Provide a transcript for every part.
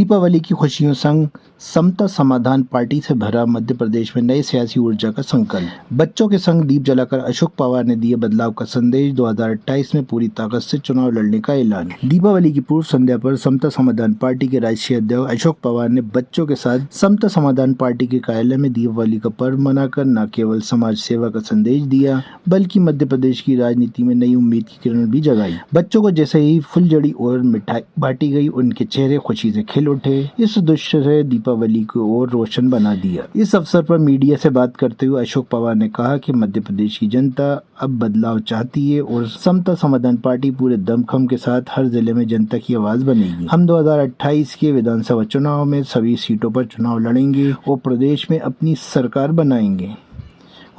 दीपावली की खुशियों संग समता समाधान पार्टी से भरा मध्य प्रदेश में नए सियासी ऊर्जा का संकल्प। बच्चों के संग दीप जलाकर अशोक पवार ने दिया बदलाव का संदेश। 2028 में पूरी ताकत से चुनाव लड़ने का ऐलान। दीपावली की पूर्व संध्या पर समता समाधान पार्टी के राष्ट्रीय अध्यक्ष अशोक पवार ने बच्चों के साथ समता समाधान पार्टी के कार्यालय में दीपावली का पर्व मनाकर न केवल समाज सेवा का संदेश दिया, बल्कि मध्य प्रदेश की राजनीति में नई उम्मीद की किरण भी जगाई। बच्चों को जैसे ही फुलझड़ी और मिठाई बांटी गई, उनके चेहरे खुशी से खिल उठे। इस दृश्य से दीपावली को और रोशन बना दिया। इस अवसर पर मीडिया से बात करते हुए अशोक पवार ने कहा कि मध्य प्रदेश की जनता अब बदलाव चाहती है और समता समाधान पार्टी पूरे दमखम के साथ हर जिले में जनता की आवाज बनेगी। हम 2028 के विधानसभा चुनाव में सभी सीटों पर चुनाव लड़ेंगे और प्रदेश में अपनी सरकार बनाएंगे।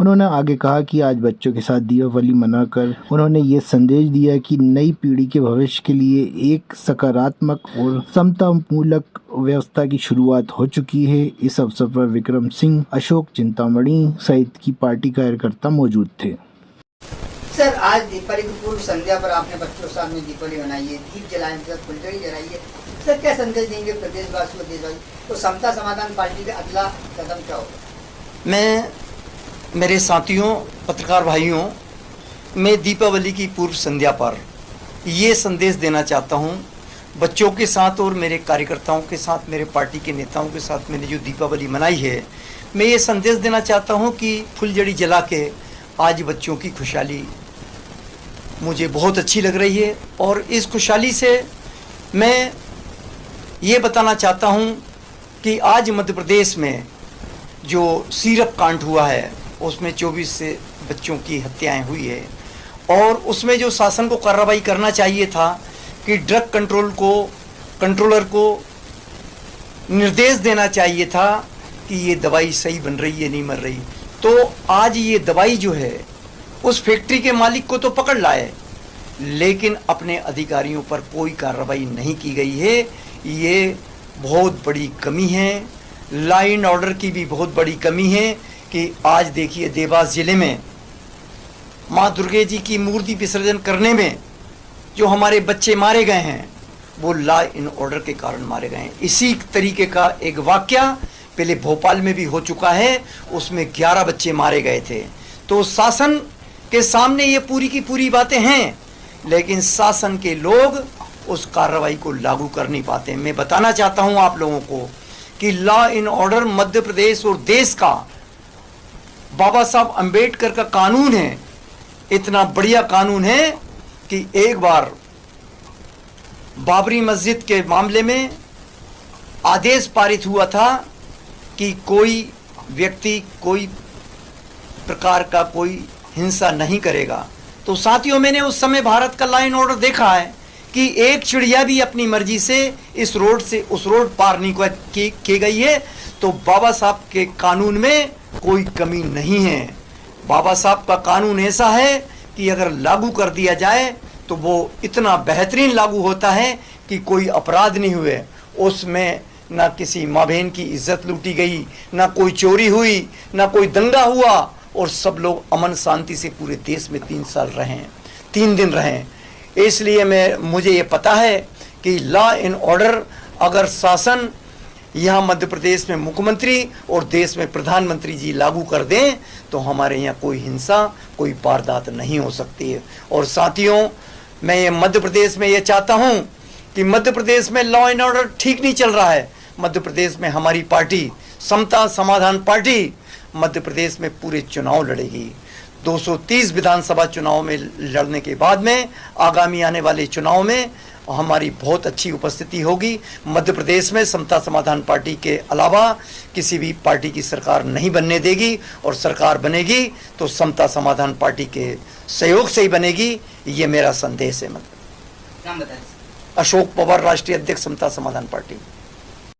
उन्होंने आगे कहा कि आज बच्चों के साथ दीपावली मनाकर उन्होंने ये संदेश दिया कि नई पीढ़ी के भविष्य के लिए एक सकारात्मक और समतामूलक व्यवस्था की शुरुआत हो चुकी है। इस अवसर पर विक्रम सिंह, अशोक चिंतामणि सहित की पार्टी कार्यकर्ता मौजूद थे। सर, आज दीपावली की पूर्व संध्या पर आपने बच्चों के साथ में दीपावली मनाई है, दीप जलाने के साथ फुलझड़ी जलाई है। सर, क्या संदेश देंगे प्रदेशवासियों को? देशवासी तो समता समाधान पार्टी का अगला कदम क्या होगा? मैं मेरे साथियों, पत्रकार भाइयों, मैं दीपावली की पूर्व संध्या पर ये संदेश देना चाहता हूँ बच्चों के साथ और मेरे कार्यकर्ताओं के साथ, मेरे पार्टी के नेताओं के साथ मैंने जो दीपावली मनाई है, मैं ये संदेश देना चाहता हूँ कि फुलझड़ी जला के आज बच्चों की खुशहाली मुझे बहुत अच्छी लग रही है। और इस खुशहाली से मैं ये बताना चाहता हूँ कि आज मध्य प्रदेश में जो सीरप कांड हुआ है उसमें 24 से बच्चों की हत्याएं हुई है और उसमें जो शासन को कार्रवाई करना चाहिए था कि ड्रग कंट्रोलर को निर्देश देना चाहिए था कि ये दवाई सही बन रही है, नहीं मर रही। तो आज ये दवाई जो है उस फैक्ट्री के मालिक को तो पकड़ लाए, लेकिन अपने अधिकारियों पर कोई कार्रवाई नहीं की गई है। ये बहुत बड़ी कमी है, लॉ एंड ऑर्डर की भी बहुत बड़ी कमी है कि आज देखिए देवास जिले में माँ दुर्गे जी की मूर्ति विसर्जन करने में जो हमारे बच्चे मारे गए हैं वो लॉ एंड ऑर्डर के कारण मारे गए हैं। इसी तरीके का एक वाकया पहले भोपाल में भी हो चुका है, उसमें 11 बच्चे मारे गए थे। तो शासन के सामने ये पूरी की पूरी बातें हैं, लेकिन शासन के लोग उस कार्रवाई को लागू कर नहीं पाते। मैं बताना चाहता हूँ आप लोगों को कि law and order Madhya Pradesh और देश का बाबा साहब अंबेडकर का कानून है, इतना बढ़िया कानून है कि एक बार बाबरी मस्जिद के मामले में आदेश पारित हुआ था कि कोई व्यक्ति कोई प्रकार का कोई हिंसा नहीं करेगा। तो साथियों, मैंने उस समय भारत का लॉ एंड ऑर्डर देखा है कि एक चिड़िया भी अपनी मर्जी से इस रोड से उस रोड पार नहीं की गई है। तो बाबा साहब के कानून में कोई कमी नहीं है। बाबा साहब का कानून ऐसा है कि अगर लागू कर दिया जाए तो वो इतना बेहतरीन लागू होता है कि कोई अपराध नहीं हुए, उसमें ना किसी माँ बहन की इज्जत लूटी गई, ना कोई चोरी हुई, ना कोई दंगा हुआ, और सब लोग अमन शांति से पूरे देश में 3 दिन रहे। इसलिए मुझे ये पता है कि लॉ एंड ऑर्डर अगर शासन यहाँ मध्य प्रदेश में मुख्यमंत्री और देश में प्रधानमंत्री जी लागू कर दें तो हमारे यहाँ कोई हिंसा, कोई वारदात नहीं हो सकती है। और साथियों, मैं ये मध्य प्रदेश में ये चाहता हूँ कि मध्य प्रदेश में लॉ एंड ऑर्डर ठीक नहीं चल रहा है। मध्य प्रदेश में हमारी पार्टी समता समाधान पार्टी मध्य प्रदेश में पूरे चुनाव लड़ेगी। 230 विधानसभा चुनाव में लड़ने के बाद में आगामी आने वाले चुनाव में हमारी बहुत अच्छी उपस्थिति होगी। मध्य प्रदेश में समता समाधान पार्टी के अलावा किसी भी पार्टी की सरकार नहीं बनने देगी, और सरकार बनेगी तो समता समाधान पार्टी के सहयोग से ही बनेगी। ये मेरा संदेश है। मतलब नाम बताएं। अशोक पवार, राष्ट्रीय अध्यक्ष समता समाधान पार्टी।